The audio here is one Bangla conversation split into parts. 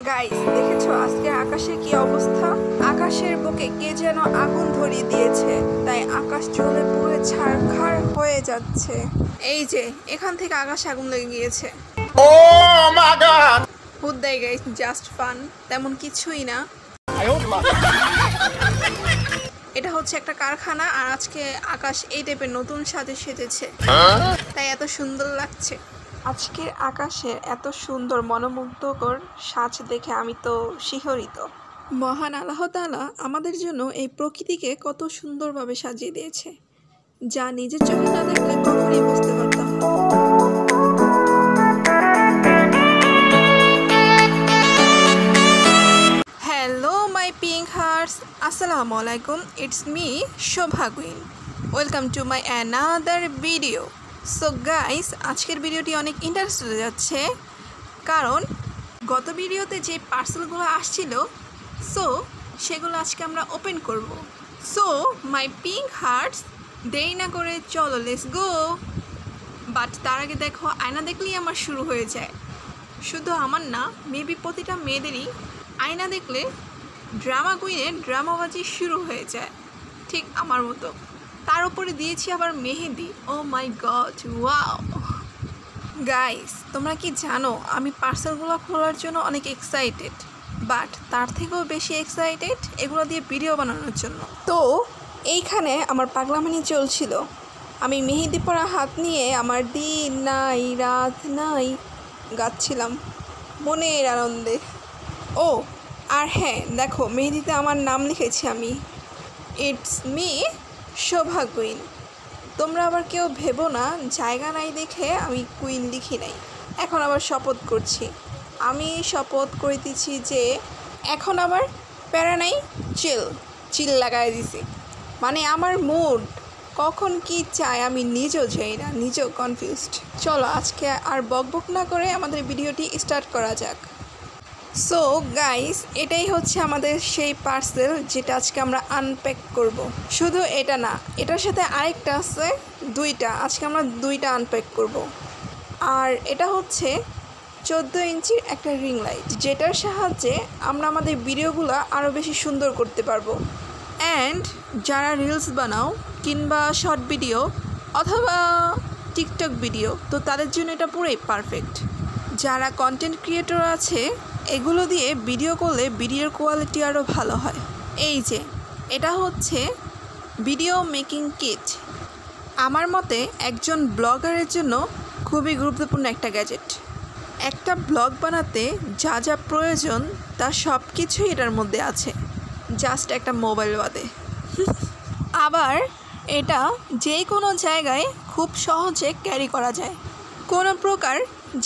গাইস, দেখেছো আজকে আকাশের কি অবস্থা? আকাশের বুকে কে যেন আগুন ধরিয়ে দিয়েছে, তাই আকাশ জ্বলে পুড়ে ছারখার হয়ে যাচ্ছে। এই যে এখান থেকে আকাশে আগুন লেগে গিয়েছে। Oh my god! হুদ্দাই গাইস, জাস্ট ফান, তেমন কিছুই না। এটা হচ্ছে একটা কারখানা, আর আজকে আকাশ এই টাইপের নতুন সাজে সেজেছে, তাই এত সুন্দর লাগছে। আজকের আকাশের এত সুন্দর মনোমুগ্ধকর সাজ দেখে আমি তো শিহরিত। মহান আল্লাহ তাআলা আমাদের জন্য এই প্রকৃতিকে কত সুন্দরভাবে সাজিয়ে দিয়েছে, যা নিজের চোখে না দেখলে কখনোই বুঝতে পারতাম না। হ্যালো মাই পিঙ্ক হার্টস, আসসালামু আলাইকুম, it's me Shobha queen. Welcome to my another video. So guys, আজকের ভিডিওটি অনেক ইন্টারেস্ট যাচ্ছে, কারণ গত ভিডিওতে যে পার্সেলগুলো আসছিল, সো সেগুলো আজকে আমরা ওপেন করব। সো মাই পিঙ্ক হার্টস, দেরি না করে চলো লেটস গো। বাট তার আগে দেখো, আয়না দেখলেই আমার শুরু হয়ে যায়। শুধু আমার না, মেবি প্রতিটা মেয়েদেরই আয়না দেখলে ড্রামা কুইনের ড্রামাবাজি শুরু হয়ে যায়, ঠিক আমার মতো। তার উপরে দিয়েছি আবার মেহেদি। ও মাই গড, ওয়াও! গাইস, তোমরা কি জানো আমি পার্সেলগুলো খোলার জন্য অনেক এক্সাইটেড, বাট তার থেকেও বেশি এক্সাইটেড এগুলো দিয়ে ভিডিও বানানোর জন্য। তো এইখানে আমার পাগলামানি চলছিল। আমি মেহেদি পরা হাত নিয়ে আমার দিন নাই রাত নাই গাচ্ছিলাম মনের আনন্দে। ও আর হ্যাঁ, দেখো মেহেদিতে আমার নাম লিখেছি আমি, ইটস মি শোভা কুইন। তোমরা আবার কেউ ভেবো না জায়গা নাই দেখে আমি কুইন লিখি নাই। এখন আবার শপথ করছি, আমি শপথ করিতেছি যে এখন আবার প্যারা নাই, চিল লাগাই দিছি। মানে আমার মুড কখন কি চায় আমি নিজেও যাই না, নিজেও কনফিউজড। চলো আজকে আর বকবক না করে আমাদের ভিডিওটি স্টার্ট করা যাক। সো গাইস, এটাই হচ্ছে আমাদের সেই পার্সেল যেটা আজকে আমরা আনপ্যাক করব। শুধু এটা না, এটার সাথে আরেকটা আছে, দুইটা। আজকে আমরা দুইটা আনপ্যাক করব। আর এটা হচ্ছে 14 ইঞ্চির একটা রিং লাইট, যেটার সাহায্যে আমরা আমাদের ভিডিওগুলো আরও বেশি সুন্দর করতে পারবো। অ্যান্ড যারা রিলস বানাও কিংবা শর্ট ভিডিও অথবা টিকটক ভিডিও, তো তাদের জন্য এটা পুরোই পারফেক্ট। যারা কন্টেন্ট ক্রিয়েটর আছে, এগুলো দিয়ে ভিডিও করলে ভিডিওর কোয়ালিটি আরও ভালো হয়। এই যে এটা হচ্ছে ভিডিও মেকিং কিট। আমার মতে একজন ব্লগারের জন্য খুবই গুরুত্বপূর্ণ একটা গ্যাজেট। একটা ব্লগ বানাতে যা যা প্রয়োজন তা সব কিছুই এটার মধ্যে আছে, জাস্ট একটা মোবাইল বাদে। আবার এটা যে কোনো জায়গায় খুব সহজে ক্যারি করা যায়, কোনো প্রকার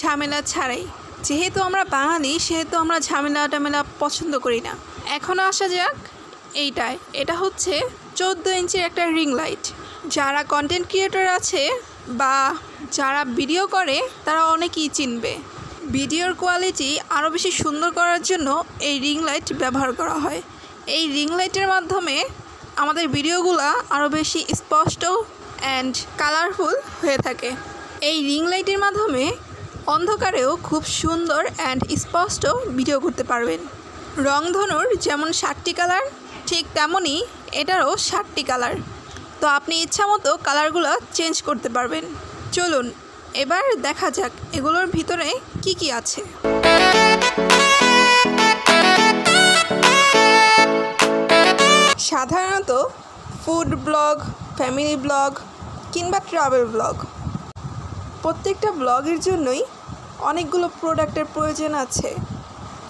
ঝামেলা ছাড়াই। যেহেতু আমরা বাঙালি, সেহেতু আমরা ঝামেলা পছন্দ করি না। এখন আসা যাক এইটায়। এটা হচ্ছে 14 ইঞ্চির একটা রিং লাইট। যারা কন্টেন্ট ক্রিয়েটর আছে বা যারা ভিডিও করে, তারা অনেকেই চিনবে। ভিডিওর কোয়ালিটি আরও বেশি সুন্দর করার জন্য এই রিং লাইট ব্যবহার করা হয়। এই রিং লাইটের মাধ্যমে আমাদের ভিডিওগুলো আরও বেশি স্পষ্ট অ্যান্ড কালারফুল হয়ে থাকে। এই রিং লাইটের মাধ্যমে অন্ধকারেও খুব সুন্দর অ্যান্ড স্পষ্ট ভিডিও করতে পারবেন। রংধনুর যেমন 7টি কালার, ঠিক তেমনই এটারও 7টি কালার। তো আপনি ইচ্ছা মতো কালারগুলো চেঞ্জ করতে পারবেন। চলুন এবার দেখা যাক এগুলোর ভিতরে কি কি আছে। সাধারণত ফুড ব্লগ, ফ্যামিলি ব্লগ কিংবা ট্রাভেল ব্লগ, প্রত্যেকটা ব্লগের জন্যই অনেকগুলো প্রোডাক্টের প্রয়োজন আছে।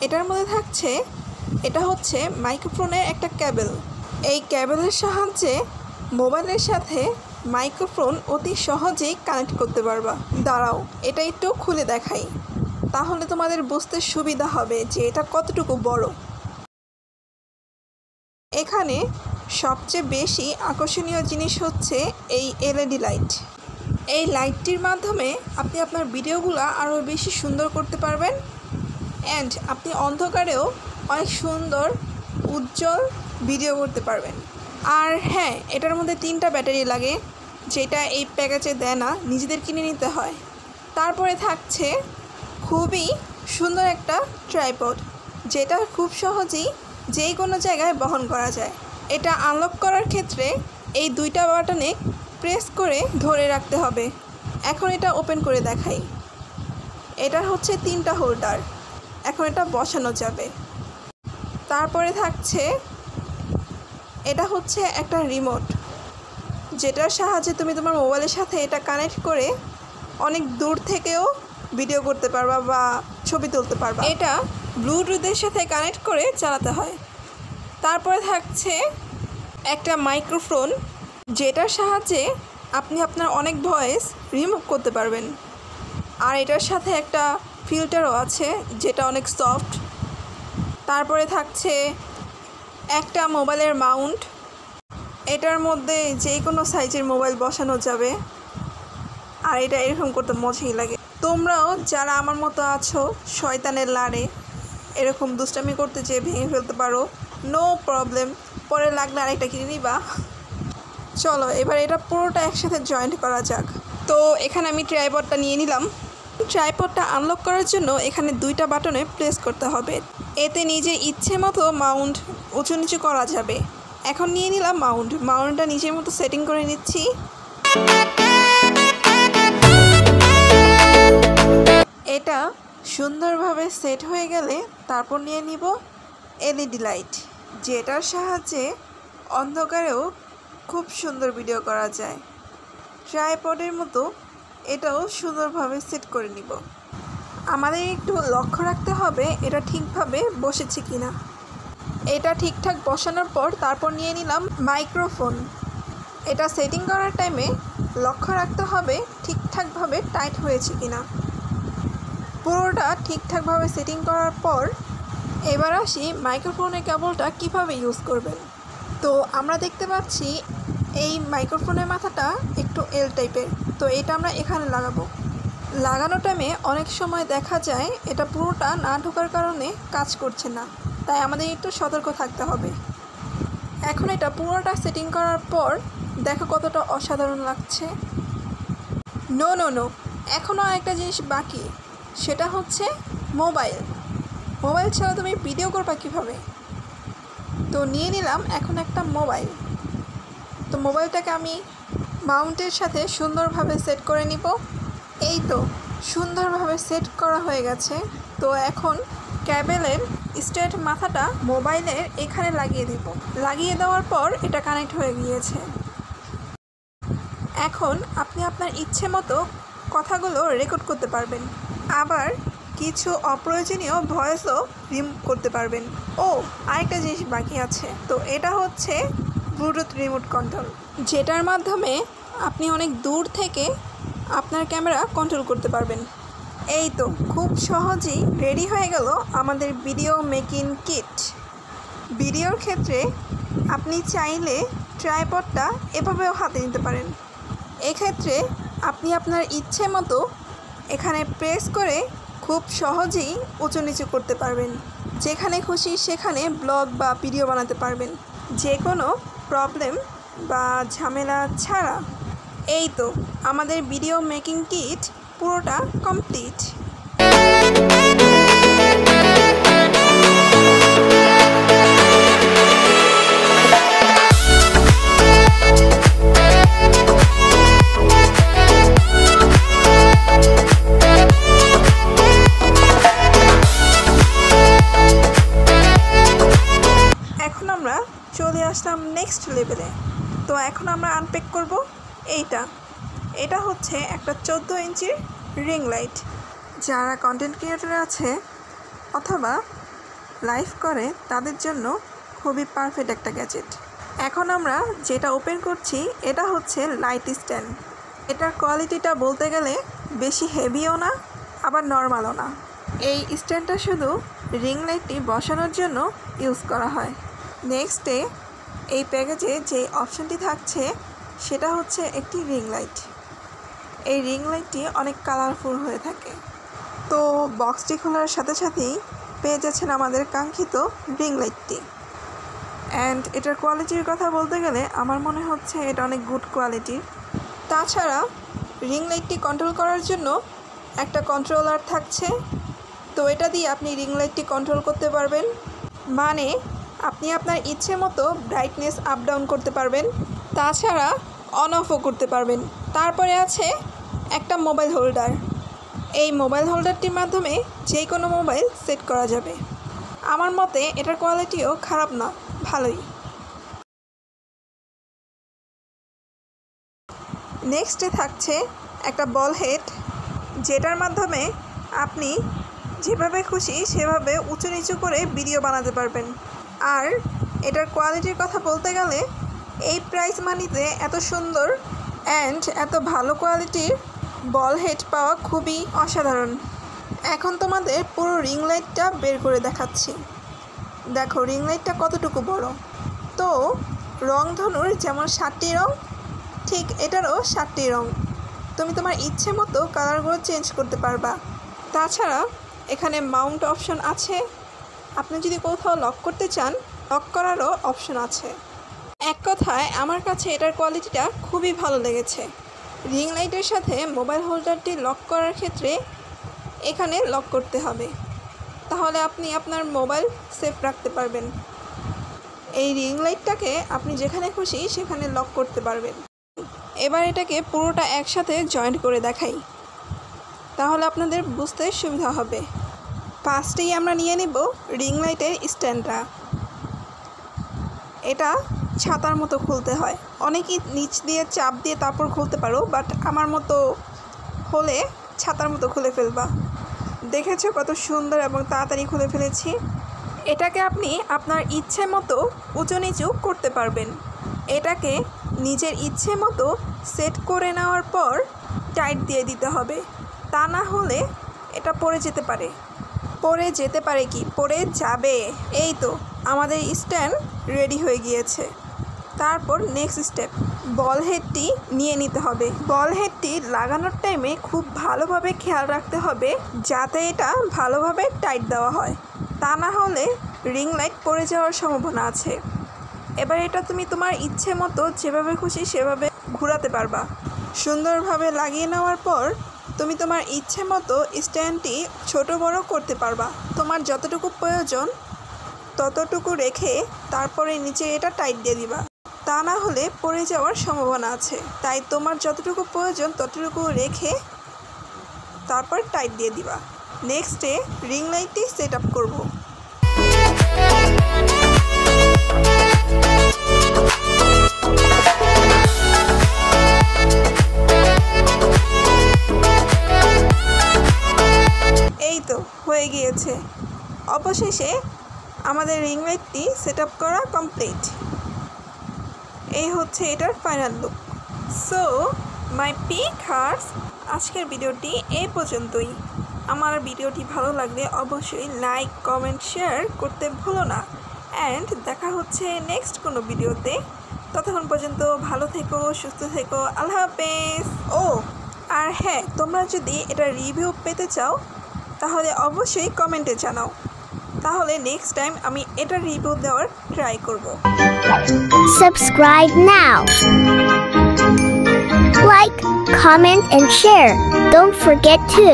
এটার মধ্যে থাকছে, এটা হচ্ছে মাইক্রোফোনের একটা ক্যাবেল। এই ক্যাবেলের সাহায্যে মোবাইলের সাথে মাইক্রোফোন অতি সহজেই কানেক্ট করতে পারবা। দাঁড়াও, এটা একটু খুলে দেখাই, তাহলে তোমাদের বুঝতে সুবিধা হবে যে এটা কতটুকু বড়। এখানে সবচেয়ে বেশি আকর্ষণীয় জিনিস হচ্ছে এই এলইডি লাইট। এই লাইটটির মাধ্যমে আপনি আপনার ভিডিওগুলো আরও বেশি সুন্দর করতে পারবেন, অ্যান্ড আপনি অন্ধকারেও অনেক সুন্দর উজ্জ্বল ভিডিও করতে পারবেন। আর হ্যাঁ, এটার মধ্যে 3টা ব্যাটারি লাগে, যেটা এই প্যাকেজে দেয় না, নিজেদের কিনে নিতে হয়। তারপরে থাকছে খুবই সুন্দর একটা ট্রাইপড। যেটা খুব সহজেই যে কোনো জায়গায় বহন করা যায়। এটা আনলক করার ক্ষেত্রে এই দুইটা বাটনে প্রেস করে ধরে রাখতে হবে। এখন এটা ওপেন করে দেখাই। এটা হচ্ছে 3টা হোল্ডার। এখন এটা বসানো যাবে। তারপরে থাকছে এটা হচ্ছে একটা রিমোট, যেটার সাহায্যে তুমি তোমার মোবাইলের সাথে এটা কানেক্ট করে অনেক দূর থেকেও ভিডিও করতে পারবা বা ছবি তুলতে পারবা। এটা ব্লুটুথের সাথে কানেক্ট করে চালাতে হয়। তারপরে থাকছে একটা মাইক্রোফোন, যেটার সাহায্যে আপনি আপনার অনেক ভয়েস রিমুভ করতে পারবেন। আর এটার সাথে একটা ফিল্টারও আছে, যেটা অনেক সফট। তারপরে থাকছে একটা মোবাইলের মাউন্ট। এটার মধ্যে যে কোনো সাইজের মোবাইল বসানো যাবে। আর এটা এরকম করতে মজাই লাগে। তোমরাও যারা আমার মতো আছো শয়তানের লাড়ে এরকম দুষ্টামি করতে যেয়ে ভেঙে ফেলতে পারো, নো প্রবলেম, পরে লাগলে আরেকটা কিনে নিবা। চলো এবার এটা পুরোটা একসাথে জয়েন্ট করা যাক। তো এখানে আমি ট্রাইপডটা নিয়ে নিলাম। ট্রাইপডটা আনলক করার জন্য এখানে 2টা বাটনে প্রেস করতে হবে। এতে নিজের ইচ্ছে মতো মাউন্ট উঁচু নিচু করা যাবে। এখন নিয়ে নিলাম মাউন্টটা নিজের মতো সেটিং করে নিচ্ছি। এটা সুন্দরভাবে সেট হয়ে গেলে তারপর নিয়ে নিব এলইডি লাইট, যেটার সাহায্যে অন্ধকারেও খুব সুন্দর ভিডিও করা যায়। ট্রাইপডের মতো এটাও সুন্দরভাবে সেট করে নিব। আমাদের একটু লক্ষ্য রাখতে হবে এটা ঠিকভাবে বসেছে কিনা। এটা ঠিকঠাক বসানোর পর তারপর নিয়ে নিলাম মাইক্রোফোন। এটা সেটিং করার টাইমে লক্ষ্য রাখতে হবে ঠিকঠাকভাবে টাইট হয়েছে কিনা। পুরোটা ঠিকঠাকভাবে সেটিং করার পর এবার আসি মাইক্রোফোনের কেবলটা কিভাবে ইউজ করবেন। তো আমরা দেখতে পাচ্ছি এই মাইক্রোফোনের মাথাটা একটু এল টাইপের, তো এটা আমরা এখানে লাগাবো। লাগানোর টাইমে অনেক সময় দেখা যায় এটা পুরোটা না ঢোকার কারণে কাজ করছে না, তাই আমাদের একটু সতর্ক থাকতে হবে। এখন এটা পুরোটা সেটিং করার পর দেখো কতটা অসাধারণ লাগছে। নো এখনও আরেকটা জিনিস বাকি, সেটা হচ্ছে মোবাইল ছাড়া তুমি ভিডিও করবা কীভাবে। তো নিয়ে নিলাম এখন একটা মোবাইল। তো মোবাইলটাকে আমি মাউন্টের সাথে সুন্দরভাবে সেট করে নিব। এই তো সুন্দরভাবে সেট করা হয়ে গেছে। তো এখন ক্যাবেলের স্ট্রেট মাথাটা মোবাইলের এখানে লাগিয়ে দিব। লাগিয়ে দেওয়ার পর এটা কানেক্ট হয়ে গিয়েছে। এখন আপনি আপনার ইচ্ছে মতো কথাগুলো রেকর্ড করতে পারবেন, আবার কিছু অপ্রয়োজনীয় ভয়েসও রিমুভ করতে পারবেন। ও আরেকটা জিনিস বাকি আছে, তো এটা হচ্ছে ব্লুটুথ রিমোট কন্ট্রোল, যেটার মাধ্যমে আপনি অনেক দূর থেকে আপনার ক্যামেরা কন্ট্রোল করতে পারবেন। এই তো খুব সহজেই রেডি হয়ে গেল আমাদের ভিডিও মেকিং কিট। ভিডিওর ক্ষেত্রে আপনি চাইলে ট্রাইপডটা এভাবেও হাতে নিতে পারেন। এক্ষেত্রে আপনি আপনার ইচ্ছে মতো এখানে প্রেস করে খুব সহজেই উঁচু নিচু করতে পারবেন। যেখানে খুশি সেখানে ব্লগ বা ভিডিও বানাতে পারবেন, যে কোনো প্রবলেম বা ঝামেলা ছাড়া। এই তো আমাদের ভিডিও মেকিং কিট পুরোটা কমপ্লিট। এখন আমরা চলে আসলাম নেক্সট লেভেলে। তো এখন আমরা আনপ্যাক করব এটা হচ্ছে একটা 14 ইঞ্চির রিং লাইট। যারা কন্টেন্ট ক্রিয়েটর আছে অথবা লাইভ করে তাদের জন্য খুবই পারফেক্ট একটা গ্যাজেট। এখন আমরা যেটা ওপেন করছি এটা হচ্ছে লাইট স্ট্যান্ড। এটার কোয়ালিটিটা বলতে গেলে বেশি হেভিও না আবার নর্মালও না। এই স্ট্যান্ডটা শুধু রিং লাইটটি বসানোর জন্য ইউজ করা হয়। নেক্সটে এই প্যাকেজে যে অপশানটি থাকছে সেটা হচ্ছে একটি রিং লাইট। এই রিং লাইটটি অনেক কালারফুল হয়ে থাকে। তো বক্সটি খোলার সাথে সাথেই পেয়ে যাচ্ছেন আমাদের কাঙ্ক্ষিত রিং লাইটটি। অ্যান্ড এটার কোয়ালিটির কথা বলতে গেলে আমার মনে হচ্ছে এটা অনেক গুড কোয়ালিটির। তাছাড়া রিং লাইটটি কন্ট্রোল করার জন্য একটা কন্ট্রোলার থাকছে, তো এটা দিয়ে আপনি রিং লাইটটি কন্ট্রোল করতে পারবেন, মানে আপনি আপনার ইচ্ছে মতো ব্রাইটনেস আপ ডাউন করতে পারবেন, তাছাড়া অন অফও করতে পারবেন। তারপরে আছে একটা মোবাইল হোল্ডার। এই মোবাইল হোল্ডারটির মাধ্যমে যে কোনো মোবাইল সেট করা যাবে। আমার মতে এটার কোয়ালিটিও খারাপ না, ভালোই। নেক্সটে থাকছে একটা বল হেড, যেটার মাধ্যমে আপনি যেভাবে খুশি সেভাবে উঁচু নিচু করে ভিডিও বানাতে পারবেন। আর এটার কোয়ালিটির কথা বলতে গেলে এই প্রাইস মানিতে এত সুন্দর অ্যান্ড এত ভালো কোয়ালিটির বল হেড পাওয়া খুবই অসাধারণ। এখন তোমাদের পুরো রিং লাইটটা বের করে দেখাচ্ছি। দেখো রিং লাইটটা কতটুকু বড়। তো রংধনুর যেমন 7টি রং, ঠিক এটারও 7টি রং। তুমি তোমার ইচ্ছে মতো কালারগুলো চেঞ্জ করতে পারবা। তাছাড়া এখানে মাউন্ট অপশন আছে, আপনি যদি কোথাও লক করতে চান লক করারও অপশন আছে। এক কথায় আমার কাছে এটার কোয়ালিটিটা খুবই ভালো লেগেছে। রিং লাইটের সাথে মোবাইল হোল্ডারটি লক করার ক্ষেত্রে এখানে লক করতে হবে, তাহলে আপনি আপনার মোবাইল সেফ রাখতে পারবেন। এই রিং লাইটটাকে আপনি যেখানে খুশি সেখানে লক করতে পারবেন। এবার এটাকে পুরোটা একসাথে জয়েন্ট করে দেখাই, তাহলে আপনাদের বুঝতে সুবিধা হবে। ফার্স্টেই আমরা নিয়ে নেব রিং লাইটের স্ট্যান্ডটা। এটা ছাতার মতো খুলতে হয়, অনেকেই নিচ দিয়ে চাপ দিয়ে তারপর খুলতে পারো, বাট আমার মতো হলে ছাতার মতো খুলে ফেলবা। দেখেছো কত সুন্দর এবং তাড়াতাড়ি খুলে ফেলেছি। এটাকে আপনি আপনার ইচ্ছে মতো উঁচু নিচু করতে পারবেন। এটাকে নিজের ইচ্ছে মতো সেট করে নেওয়ার পর টাইট দিয়ে দিতে হবে, তা না হলে এটা পড়ে যেতে পারে। পড়ে যাবে। এই তো আমাদের স্ট্যান্ড রেডি হয়ে গিয়েছে। তারপর নেক্সট স্টেপ, বল হেডটি নিয়ে নিতে হবে। বল হেডটি লাগানোর টাইমে খুব ভালোভাবে খেয়াল রাখতে হবে যাতে এটা ভালোভাবে টাইট দেওয়া হয়, তা না হলে রিং লাইট পড়ে যাওয়ার সম্ভাবনা আছে। এবার এটা তুমি তোমার ইচ্ছে মতো যেভাবে খুশি সেভাবে ঘোরাতে পারবা। সুন্দরভাবে লাগিয়ে নেওয়ার পর তুমি তোমার ইচ্ছে মতো স্ট্যান্ডটি ছোট বড় করতে পারবা। তোমার যতটুকু প্রয়োজন ততটুকু রেখে তারপরে নিচে এটা টাইট দিয়ে দিবা, তা না হলে পড়ে যাওয়ার সম্ভাবনা আছে। তাই তোমার যতটুকু প্রয়োজন ততটুকু রেখে তারপর টাইট দিয়ে দিবা। নেক্সটে রিং লাইটটি সেট আপ করবো। এই তো হয়ে গিয়েছে। অবশেষে আমাদের রিং লাইটটি সেট আপ করা কমপ্লিট। এই হচ্ছে এটার final look. So my pick hearts, আজকের ভিডিওটি এই পর্যন্তই। আমার ভিডিওটি ভালো লাগলে অবশ্যই লাইক কমেন্ট শেয়ার করতে ভুলো না। অ্যান্ড দেখা হচ্ছে নেক্সট কোনো ভিডিওতে। ততক্ষণ পর্যন্ত ভালো থেকো, সুস্থ থেকো, আল্লাহ হাফেজ। ও আর হ্যাঁ, তোমরা যদি এটা রিভিউ পেতে চাও তাহলে অবশ্যই কমেন্টে জানাও, তাহলে নেক্সট টাইম আমি এটা রিভিউ দেওয়ার ট্রাই করব। Subscribe now. Like, comment and share. Don't forget to